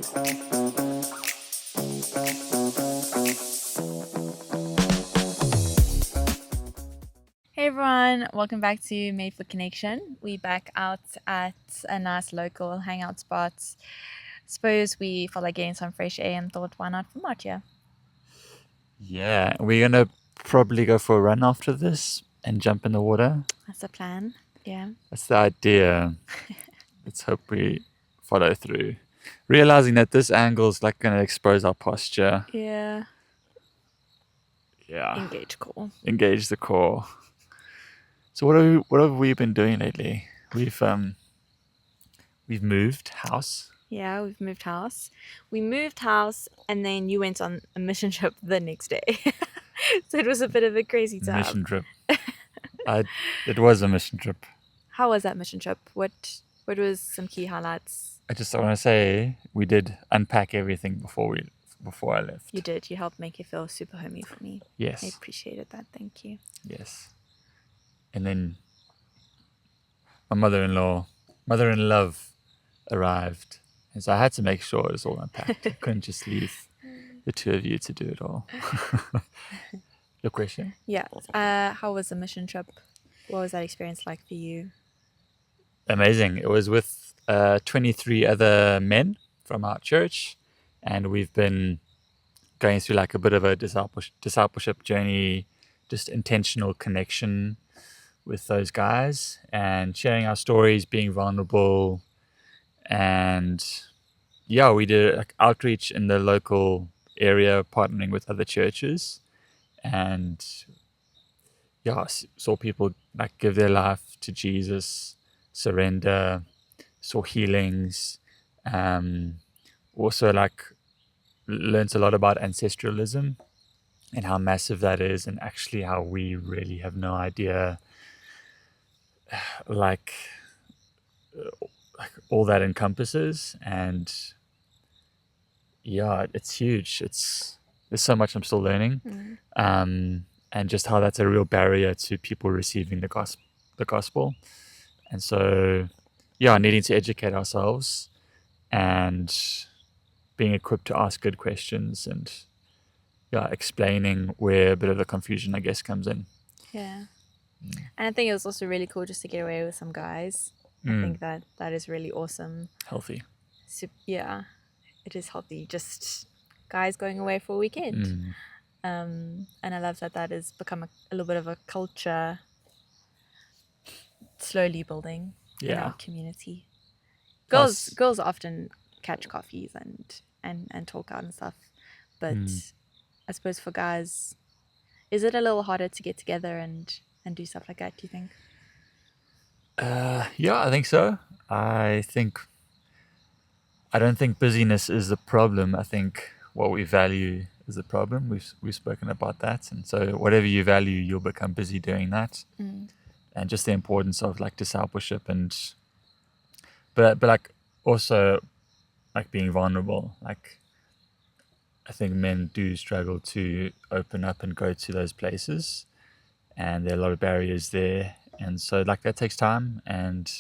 Hey everyone, welcome back to Made for Connection. We're back out at a nice local hangout spot. Suppose we felt like getting some fresh air and thought, why not from out here? Yeah, we're gonna probably go for a run after this and jump in the water. That's the plan. Yeah. That's the idea. Let's hope we follow through. Realizing that this angle is like gonna expose our posture. Yeah. Yeah. Engage call. Engage the core. So what have we been doing lately? We've moved house. Yeah, we've moved house. We moved house and then you went on a mission trip the next day. So it was a bit of a crazy time. Mission trip. It was a mission trip. How was that mission trip? What was some key highlights? I want to say we did unpack everything before I left. You did. You helped make it feel super homey for me. Yes. I appreciated that. Thank you. Yes. And then my mother-in-love arrived. And so I had to make sure it was all unpacked. I couldn't just leave the two of you to do it all. Your question? Yeah. How was the mission trip? What was that experience like for you? Amazing. It was with 23 other men from our church. And we've been going through like a bit of a discipleship journey, just intentional connection with those guys and sharing our stories, being vulnerable. And yeah, we did like outreach in the local area, partnering with other churches, and yeah, saw people like give their life to Jesus, surrender, saw healings, also like learned a lot about ancestralism and how massive that is, and actually how we really have no idea like all that encompasses. And yeah, it's huge. There's so much I'm still learning, and just how that's a real barrier to people receiving the gospel. And so, yeah, needing to educate ourselves and being equipped to ask good questions, and yeah, explaining where a bit of the confusion, I guess, comes in. Yeah. And I think it was also really cool just to get away with some guys. I think that is really awesome. Healthy. So, yeah, it is healthy. Just guys going away for a weekend. And I love that has become a little bit of a culture slowly building in our community. Girls often catch coffees and talk out and stuff. But I suppose for guys, is it a little harder to get together and do stuff like that, do you think? Yeah, I think so. I don't think busyness is the problem. I think what we value is the problem. We've spoken about that, and so whatever you value, you'll become busy doing that. And just the importance of like discipleship but like also like being vulnerable. Like I think men do struggle to open up and go to those places, and there are a lot of barriers there. And so like that takes time, and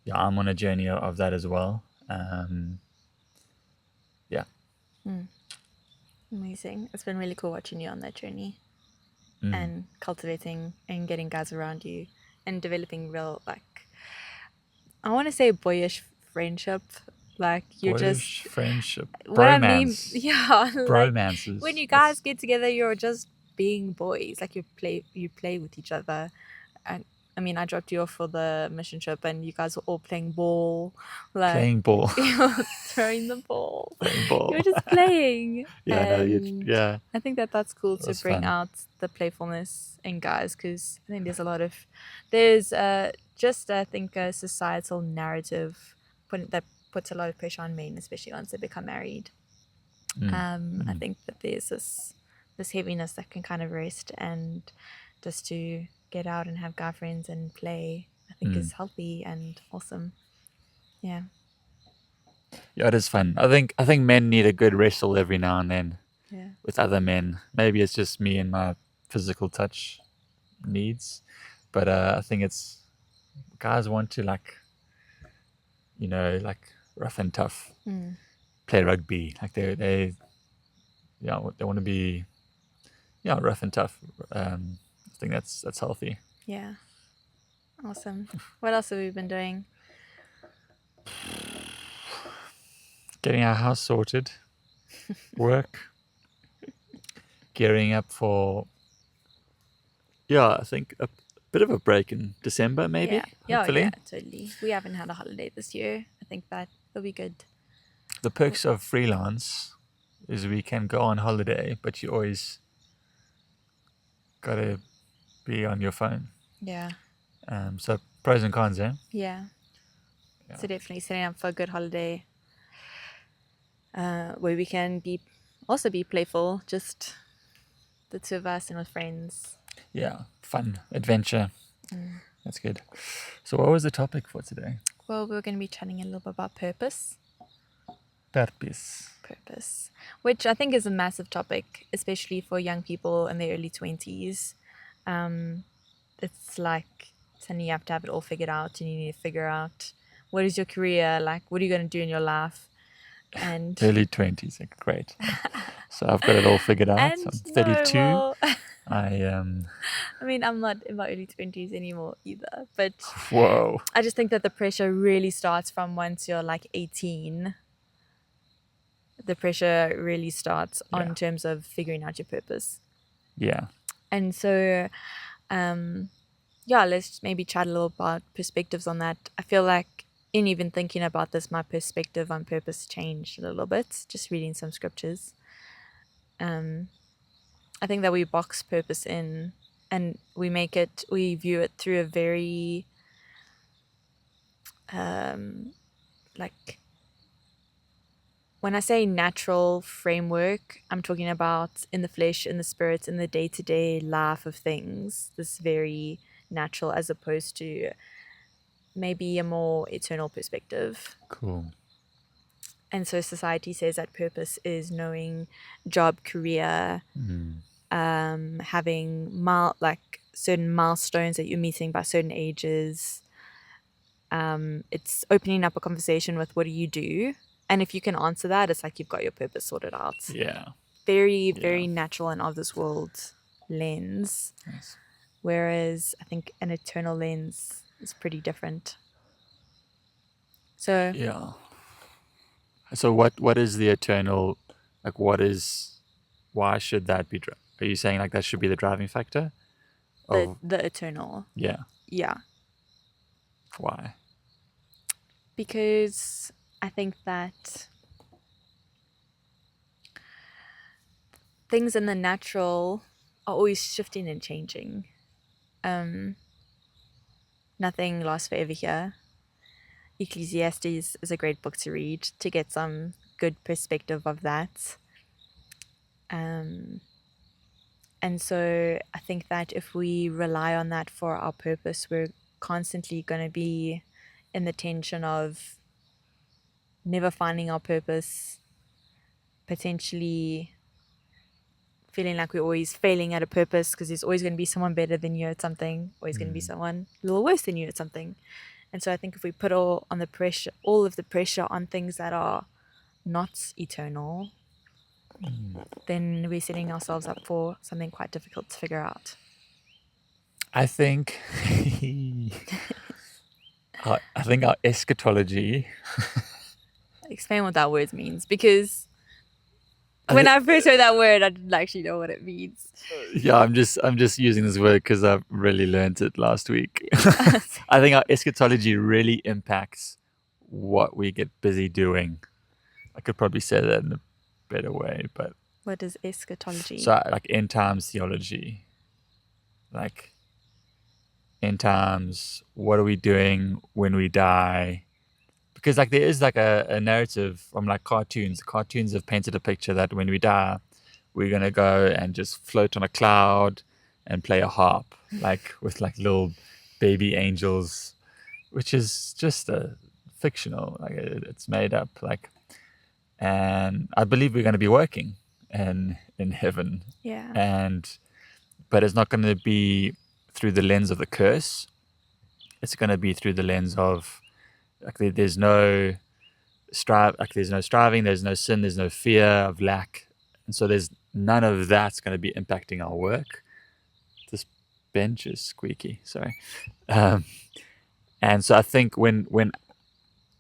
yeah, I'm on a journey of that as well. Yeah. Amazing. It's been really cool watching you on that journey and cultivating and getting guys around you and developing real, like, I want to say boyish friendship. Like you're Boyish just friendship. what I mean, Bromance. yeah, like Bromances. when you guys get together, you're just being boys. Like you play with each other. And I mean, I dropped you off for the mission trip, and you guys were all playing ball, like Playing ball. you were throwing the ball. Playing ball. You were just playing. Yeah, and I think that's cool to bring fun. out the playfulness in guys, because I think there's just I think a societal narrative that puts a lot of pressure on men, especially once they become married. I think that there's this heaviness that can kind of rest, and just to get out and have guy friends and play, I think is healthy and awesome. Yeah. Yeah, it is fun. I think men need a good wrestle every now and then. Yeah. With other men. Maybe it's just me and my physical touch needs, but I think it's guys want to like rough and tough, play rugby. Like they want to be rough and tough. I think that's healthy. Yeah. Awesome. What else have we been doing? Getting our house sorted, work, gearing up for I think a bit of a break in December, maybe. Yeah, Hopefully. totally. We haven't had a holiday this year. I think that will be good. The perks of freelance is we can go on holiday, but you always gotta be on your phone. Yeah. So pros and cons, eh? Yeah. So definitely setting up for a good holiday, where we can also be playful, just the two of us and with friends. Yeah, fun adventure. That's good. So what was the topic for today? Well, we're going to be chatting a little bit about purpose, which I think is a massive topic, especially for young people in their early 20s. It's like suddenly you have to have it all figured out, and you need to figure out what is your career, like what are you going to do in your life. And early 20s, like, great. So I've got it all figured out. And I'm 32. no, well, I mean, I'm not in my early 20s anymore either, but whoa. I just think that the pressure really starts from once you're like 18. The pressure really starts on terms of figuring out your purpose. Yeah. And so, let's maybe chat a little about perspectives on that. I feel like in even thinking about this, my perspective on purpose changed a little bit, just reading some scriptures. I think that we box purpose in, and we view it through a very, like, when I say natural framework, I'm talking about in the flesh, in the spirit, in the day-to-day life of things, this very natural, as opposed to maybe a more eternal perspective. Cool. And so society says that purpose is knowing job, career, having certain milestones that you're meeting by certain ages. It's opening up a conversation with what do you do? And if you can answer that, it's like you've got your purpose sorted out. Yeah. Very, very natural and of this world lens. Nice. Whereas I think an eternal lens is pretty different. So yeah. So what is the eternal, like, why should that be, are you saying like that should be the driving factor? the eternal. Yeah. Yeah. Why? Because I think that things in the natural are always shifting and changing. Nothing lasts forever here. Ecclesiastes is a great book to read to get some good perspective of that. And so I think that if we rely on that for our purpose, we're constantly going to be in the tension of never finding our purpose, potentially feeling like we're always failing at a purpose because there's always going to be someone better than you at something, always going to be someone a little worse than you at something. And so I think if we put all of the pressure on things that are not eternal, then we're setting ourselves up for something quite difficult to figure out. I think I think our eschatology. Explain what that word means, because when I first heard that word, I didn't actually know what it means. Yeah, I'm just using this word because I've really learned it last week. I think our eschatology really impacts what we get busy doing. I could probably say that in a better way, but what is eschatology? So like end times theology, like end times, what are we doing when we die? Because like there is like a narrative from like cartoons. Cartoons have painted a picture that when we die, we're gonna go and just float on a cloud and play a harp, like with like little baby angels, which is just fictional. Like it's made up. Like, and I believe we're gonna be working in heaven. Yeah. But it's not gonna be through the lens of the curse. It's gonna be through the lens of like there's no there's no striving, there's no sin, there's no fear of lack, and so there's none of that's going to be impacting our work. This bench is squeaky, sorry. um, and so I think when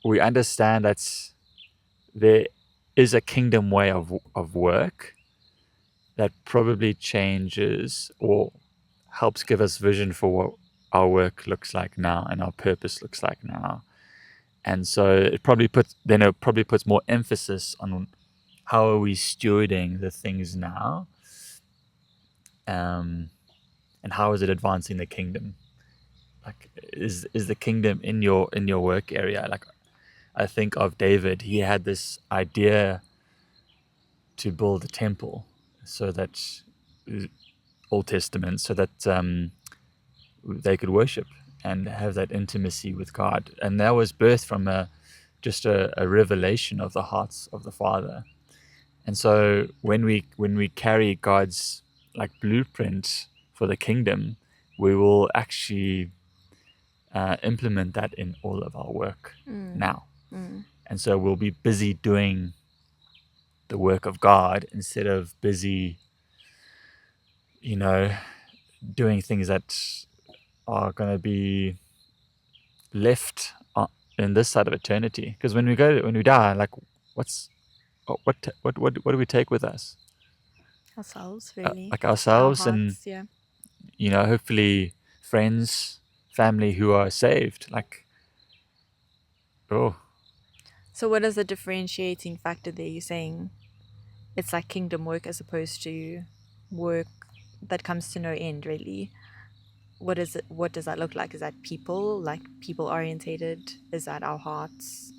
we understand that there is a kingdom way of work, that probably changes or helps give us vision for what our work looks like now and our purpose looks like now. And so it probably puts more emphasis on how are we stewarding the things now, and how is it advancing the kingdom? Like, is the kingdom in your work area? Like, I think of David. He had this idea to build a temple, so that Old Testament, so that they could worship and have that intimacy with God, and that was birthed from just a revelation of the hearts of the Father. And so when we carry God's like blueprint for the kingdom, we will actually implement that in all of our work now. And so we'll be busy doing the work of God instead of busy, doing things that are going to be left in this side of eternity. Because when we die, like, what's what do we take with us? Ourselves, really. Like Our ourselves, and hearts, yeah. hopefully friends, family who are saved. Like, oh, So what is the differentiating factor there? You're saying it's like kingdom work as opposed to work that comes to no end, really. What is it? What does that look like? Is that people, like people orientated? Is that our hearts?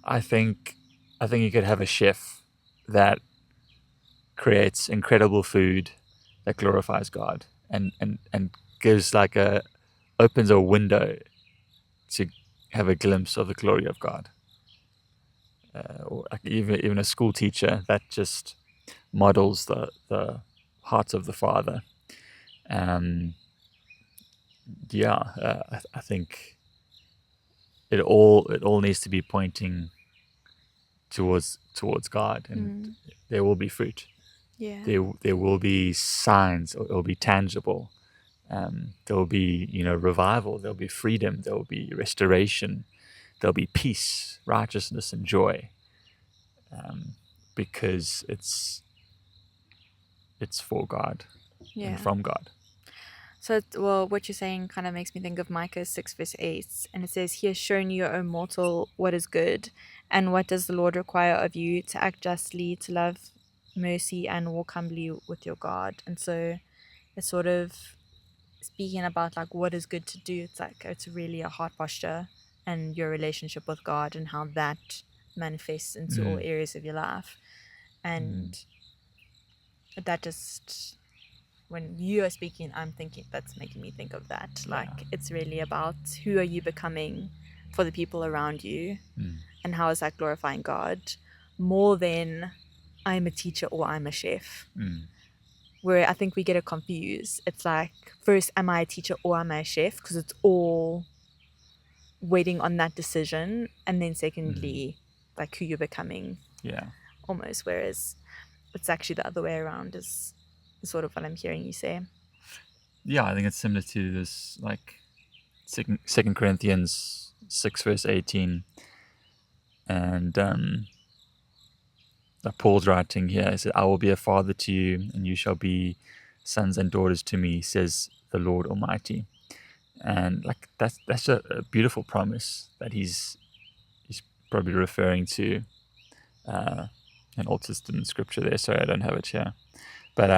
I think you could have a chef that creates incredible food that glorifies God, and gives like opens a window to have a glimpse of the glory of God. Or like even a school teacher that just models the heart of the Father. Um, yeah, I think it all needs to be pointing towards God, and there will be fruit. Yeah. There will be signs. It will be tangible. There will be revival. There will be freedom. There will be restoration. There'll be peace, righteousness, and joy, because it's for God and Yeah. from God. So, well, what you're saying kind of makes me think of Micah 6, verse 8. And it says, He has shown you, O mortal, what is good. And what does the Lord require of you? To act justly, to love mercy, and walk humbly with your God. And so it's sort of speaking about like what is good to do. It's like it's really a heart posture and your relationship with God and how that manifests into all areas of your life. And that just, when you are speaking, I'm thinking, that's making me think of that. Like, it's really about who are you becoming for the people around you, and how is that glorifying God, more than I'm a teacher or I'm a chef. Where I think we get it confused. It's like, first, am I a teacher or am I a chef? Because it's all waiting on that decision. And then secondly, like who you're becoming. Yeah. Almost. Whereas it's actually the other way around is sort of what I'm hearing you say. Yeah, I think it's similar to this, like Second Corinthians 6 verse 18, and Paul's writing here. He said, "I will be a father to you, and you shall be sons and daughters to me," says the Lord Almighty. And like that's a beautiful promise that he's probably referring to an Old Testament scripture there. Sorry, I don't have it here, but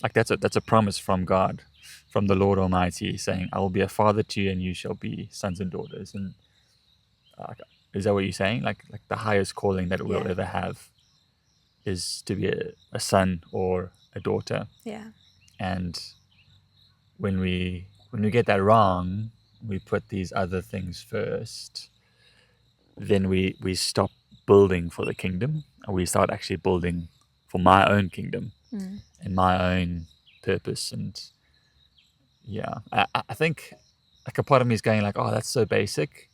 like that's a promise from God, from the Lord Almighty, saying, "I will be a father to you, and you shall be sons and daughters." And is that what you're saying? Like the highest calling that we'll ever have is to be a son or a daughter. Yeah. And when we get that wrong, we put these other things first, then we stop building for the kingdom, and we start actually building for my own kingdom and my own purpose. And yeah, I think like a part of me is going like, oh, that's so basic,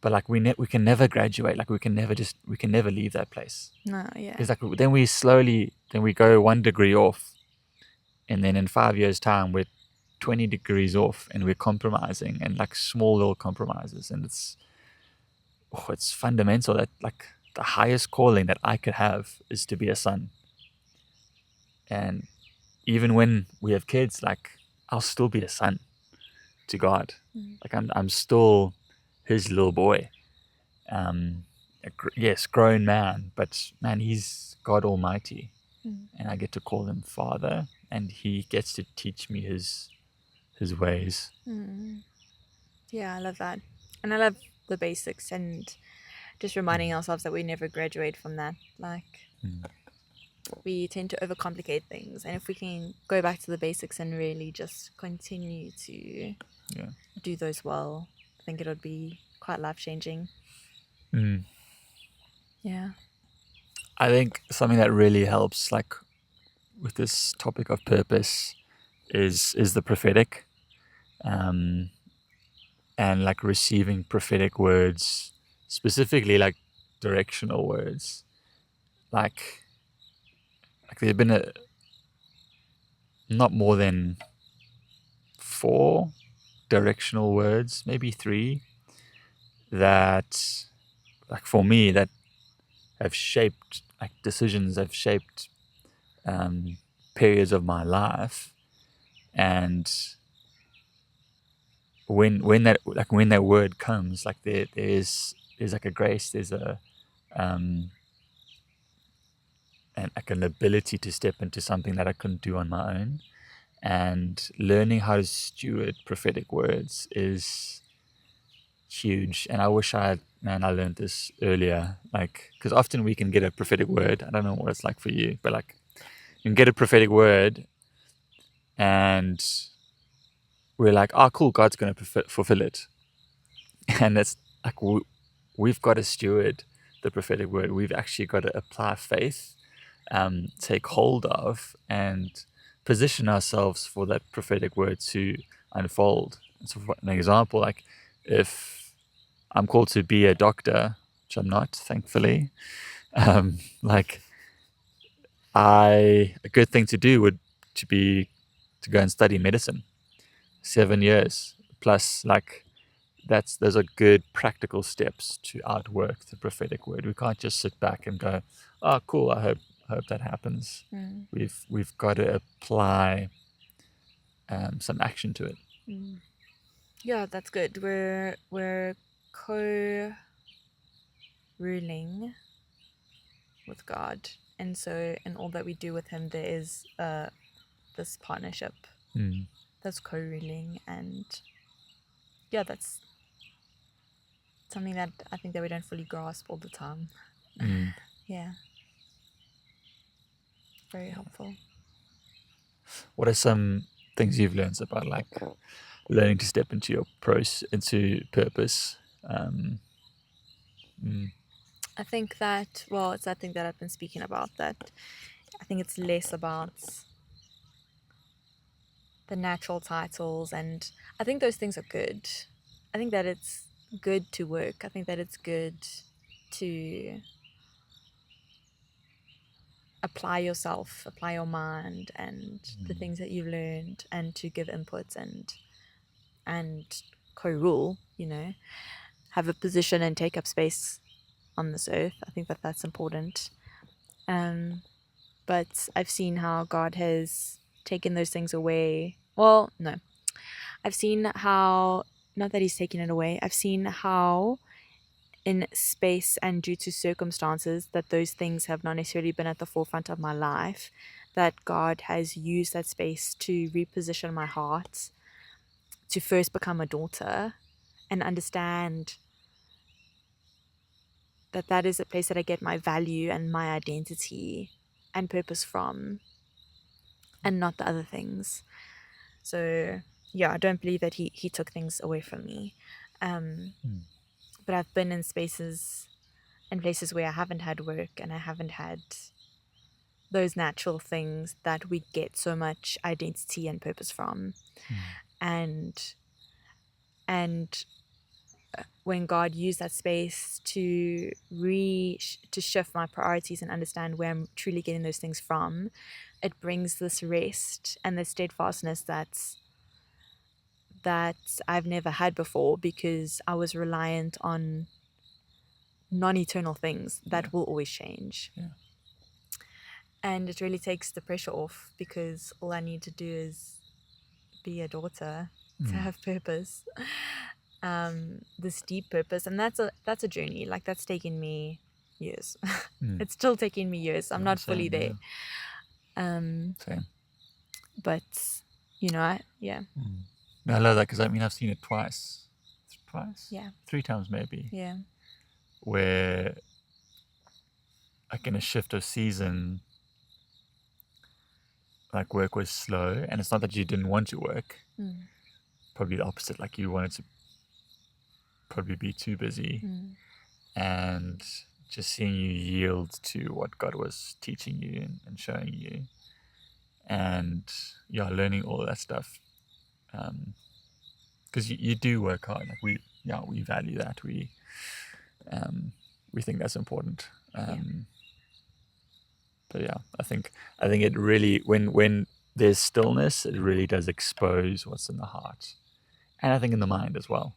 but like we can never graduate. Like we can never leave that place. No, yeah. Because like then we go 1 degree off, and then in 5 years' time we're 20 degrees off, and we're compromising, and like small little compromises, and it's fundamental that like the highest calling that I could have is to be a son. And even when we have kids, like I'll still be a son to God. Like I'm still his little boy. Yes, grown man, but man, he's God Almighty, and I get to call him Father, and he gets to teach me his ways. Yeah, I love that. And I love the basics and just reminding ourselves that we never graduate from that. Like, we tend to overcomplicate things. And if we can go back to the basics and really just continue to Yeah. do those well, I think it would be quite life-changing. Yeah. I think something that really helps, like with this topic of purpose, is the prophetic, and like receiving prophetic words, specifically like directional words. Like there've been not more than 4 directional words, maybe 3, that like for me that have shaped like decisions, have shaped periods of my life. And when that word comes, like there's like a grace, there's like an ability to step into something that I couldn't do on my own. And learning how to steward prophetic words is huge. And I wish I learned this earlier. Like, because often we can get a prophetic word. I don't know what it's like for you, but like you can get a prophetic word, and we're like, oh, cool, God's going to fulfill it. And it's like we've got to steward the prophetic word. We've actually got to apply faith, take hold of, and position ourselves for that prophetic word to unfold. So, for an example, like if I'm called to be a doctor, which I'm not, thankfully, like a good thing to do would to go and study medicine, 7 years plus. Like those are good practical steps to outwork the prophetic word. We can't just sit back and go, "Oh, cool! I hope that happens." We've got to apply some action to it. Yeah, that's good. We're co-ruling with God, and so in all that we do with Him, there is this partnership that's co-ruling, and yeah, that's something that I think that we don't fully grasp all the time. Yeah, very helpful. What are some things you've learned about like learning to step into into purpose? I think that, well, it's that thing that I've been speaking about, that I think it's less about the natural titles, and I think those things are good. I think that it's good to work. I think that it's good to apply yourself, apply your mind and the things that you've learned, and to give inputs and co-rule, have a position and take up space on this earth. I think that that's important. But I've seen how God has taken those things away. Well, no. I've seen how, not that He's taken it away, I've seen how in space and due to circumstances that those things have not necessarily been at the forefront of my life, that God has used that space to reposition my heart to first become a daughter and understand that that is a place that I get my value and my identity and purpose from, and not the other things. So yeah, I don't believe that he took things away from me. But I've been in spaces and places where I haven't had work and I haven't had those natural things that we get so much identity and purpose from. And when God used that space to to shift my priorities and understand where I'm truly getting those things from, it brings this rest and this steadfastness that I've never had before, because I was reliant on non-eternal things that will always change. Yeah. And it really takes the pressure off, because all I need to do is be a daughter to have purpose, this deep purpose. And that's a journey. Like, that's taken me years. It's still taking me years. I'm not fully there. Same. But yeah. No, I love that, because I mean, I've seen it twice. Yeah. 3 times maybe. Yeah. Where, like, in a shift of season, like, work was slow, and it's not that you didn't want to work. Probably the opposite. Like, you wanted to probably be too busy, and just seeing you yield to what God was teaching you and showing you, and learning all of that stuff. Because you do work hard. Like, we value that. We think that's important. But yeah, I think it really, when there's stillness, it really does expose what's in the heart, and I think in the mind as well,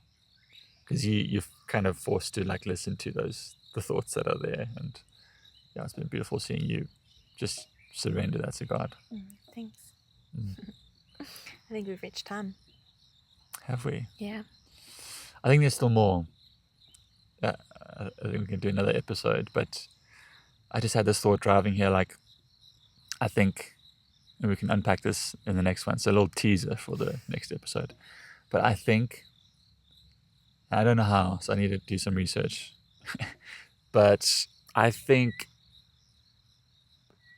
because you're kind of forced to, like, listen to the thoughts that are there. And yeah, it's been beautiful seeing you just surrender that to God. Thanks. I think we've reached time. Have we? Yeah. I think there's still more. I think we can do another episode, but I just had this thought driving here. Like, I think, and we can unpack this in the next one. So a little teaser for the next episode. But I think, I don't know how, so I need to do some research. But I think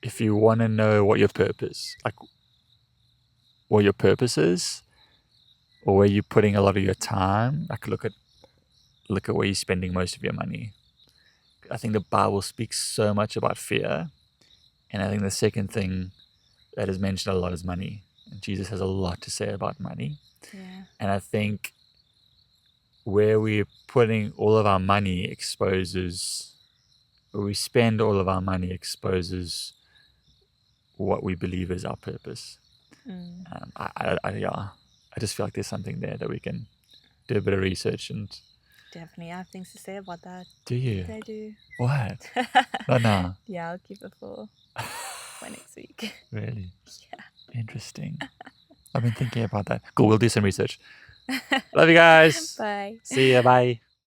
if you want to know what your purpose is, or where you're putting a lot of your time, like, look at where you're spending most of your money. I think the Bible speaks so much about fear. And I think the second thing that is mentioned a lot is money. And Jesus has a lot to say about money. Yeah. And I think where we're putting all of our money where we spend all of our money exposes what we believe is our purpose. I just feel like there's something there that we can do a bit of research and. Definitely, I have things to say about that. Do you? I do. What? Not now. Yeah, I'll keep it for next week. Really? Yeah. Interesting. I've been thinking about that. Cool, we'll do some research. Love you guys. Bye. See ya. Bye.